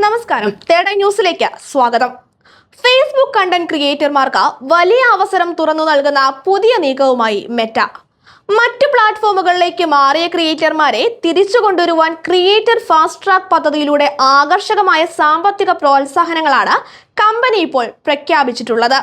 നമസ്കാരം, തേടൈ ന്യൂസിലേക്ക് സ്വാഗതം. ഫേസ്ബുക്ക് കണ്ടന്റ് ക്രിയേറ്റർമാർക്ക് വലിയ അവസരം തുറന്നു നൽകുന്ന പുതിയ നീക്കവുമായി മെറ്റ. മറ്റു പ്ലാറ്റ്ഫോമുകളിലേക്ക് മാറിയ ക്രിയേറ്റർമാരെ തിരിച്ചു കൊണ്ടുവരുവാൻ ക്രിയേറ്റർ ഫാസ്റ്റ് ട്രാക്ക് പദ്ധതിയിലൂടെ ആകർഷകമായ സാമ്പത്തിക പ്രോത്സാഹനങ്ങളാണ് കമ്പനി ഇപ്പോൾ പ്രഖ്യാപിച്ചിട്ടുള്ളത്.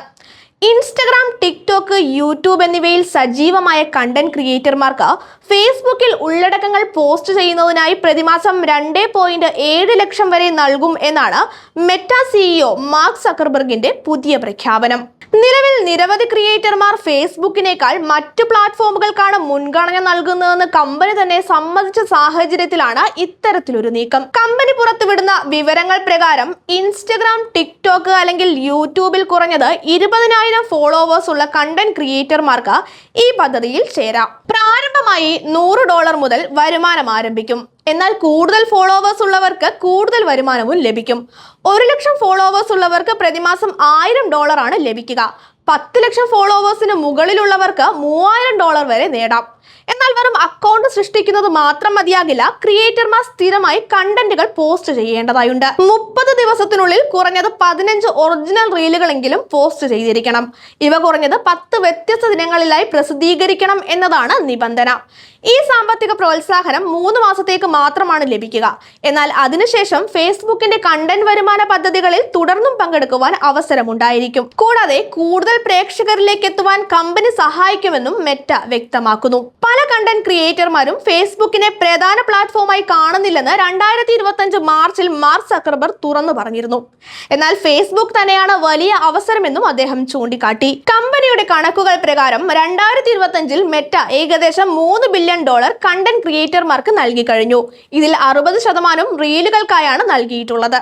ഇൻസ്റ്റഗ്രാം, ടിക്ടോക്ക്, യൂട്യൂബ് എന്നിവയിൽ സജീവമായ കണ്ടന്റ് ക്രിയേറ്റർമാർക്ക് ഫേസ്ബുക്കിൽ ഉള്ളടക്കങ്ങൾ പോസ്റ്റ് ചെയ്യുന്നതിനായി പ്രതിമാസം 2.7 ലക്ഷം വരെ നൽകും എന്നാണ് മെറ്റ സിഇഒ മാർക്ക് സക്കർബർഗിന്റെ പുതിയ പ്രഖ്യാപനം. നിലവിൽ നിരവധി ക്രിയേറ്റർമാർ ഫേസ്ബുക്കിനേക്കാൾ മറ്റു പ്ലാറ്റ്ഫോമുകൾക്കാണ് മുൻഗണന നൽകുന്നതെന്ന് കമ്പനി തന്നെ സമ്മതിച്ച സാഹചര്യത്തിലാണ് ഇത്തരത്തിലൊരു നീക്കം. കമ്പനി പുറത്തുവിടുന്ന വിവരങ്ങൾ പ്രകാരം ഇൻസ്റ്റഗ്രാം, ടിക്ടോക്ക് അല്ലെങ്കിൽ യൂട്യൂബിൽ കുറഞ്ഞത് 20,000 ഫോളോവേഴ്സ് ഉള്ള കണ്ടന്റ് ക്രിയേറ്റർമാർക്ക് ഈ പദ്ധതിയിൽ ചേരാം. പ്രാരംഭമായി $100 മുതൽ വരുമാനം ആരംഭിക്കും. എന്നാൽ കൂടുതൽ ഫോളോവേഴ്സ് ഉള്ളവർക്ക് കൂടുതൽ വരുമാനവും ലഭിക്കും. 1 ലക്ഷം ഫോളോവേഴ്സ് ഉള്ളവർക്ക് പ്രതിമാസം $1,000 ആണ് ലഭിക്കുക. 10 ലക്ഷം ഫോളോവേഴ്സിന് മുകളിലുള്ളവർക്ക് $3,000 വരെ നേടാം. എന്നാൽ വെറും അക്കൗണ്ട് സൃഷ്ടിക്കുന്നത് മാത്രം മതിയാകില്ല. ക്രിയേറ്റർമാർ സ്ഥിരമായി കണ്ടന്റുകൾ പോസ്റ്റ് ചെയ്യേണ്ടതായുണ്ട്. 30 ദിവസത്തിനുള്ളിൽ കുറഞ്ഞത് 15 ഒറിജിനൽ റീലുകളെങ്കിലും പോസ്റ്റ് ചെയ്തിരിക്കണം. ഇവ കുറഞ്ഞത് 10 വ്യത്യസ്ത ദിനങ്ങളിലായി പ്രസിദ്ധീകരിക്കണം എന്നതാണ് നിബന്ധന. ഈ സാമ്പത്തിക പ്രോത്സാഹനം 3 മാസത്തേക്ക് മാത്രമാണ് ലഭിക്കുക. എന്നാൽ അതിനുശേഷം ഫേസ്ബുക്കിന്റെ കണ്ടന്റ് വരുമാന പദ്ധതികളിൽ തുടർന്നും പങ്കെടുക്കുവാൻ അവസരമുണ്ടായിരിക്കും. കൂടാതെ കൂടുതൽ പ്രേക്ഷകരിലേക്ക് എത്തുവാൻ കമ്പനി സഹായിക്കുമെന്നും മെറ്റ വ്യക്തമാക്കുന്നു. പല കണ്ടന്റ് ക്രിയേറ്റർമാരും ഫേസ്ബുക്കിനെ പ്രധാന പ്ലാറ്റ്ഫോമായി കാണുന്നില്ലെന്ന് 2025 മാർച്ചിൽ മാർക്ക് സക്കർബർഗ് തുറന്നു പറഞ്ഞിരുന്നു. എന്നാൽ ഫേസ്ബുക്ക് തന്നെയാണ് വലിയ അവസരമെന്നും അദ്ദേഹം ചൂണ്ടിക്കാട്ടി. കമ്പനിയുടെ കണക്കുകൾ പ്രകാരം 2025 മെറ്റ ഏകദേശം $3 ബില്യൺ കണ്ടന്റ് ക്രിയേറ്റർമാർക്ക് നൽകി കഴിഞ്ഞു. ഇതിൽ 60% റീലുകൾക്കായാണ് നൽകിയിട്ടുള്ളത്.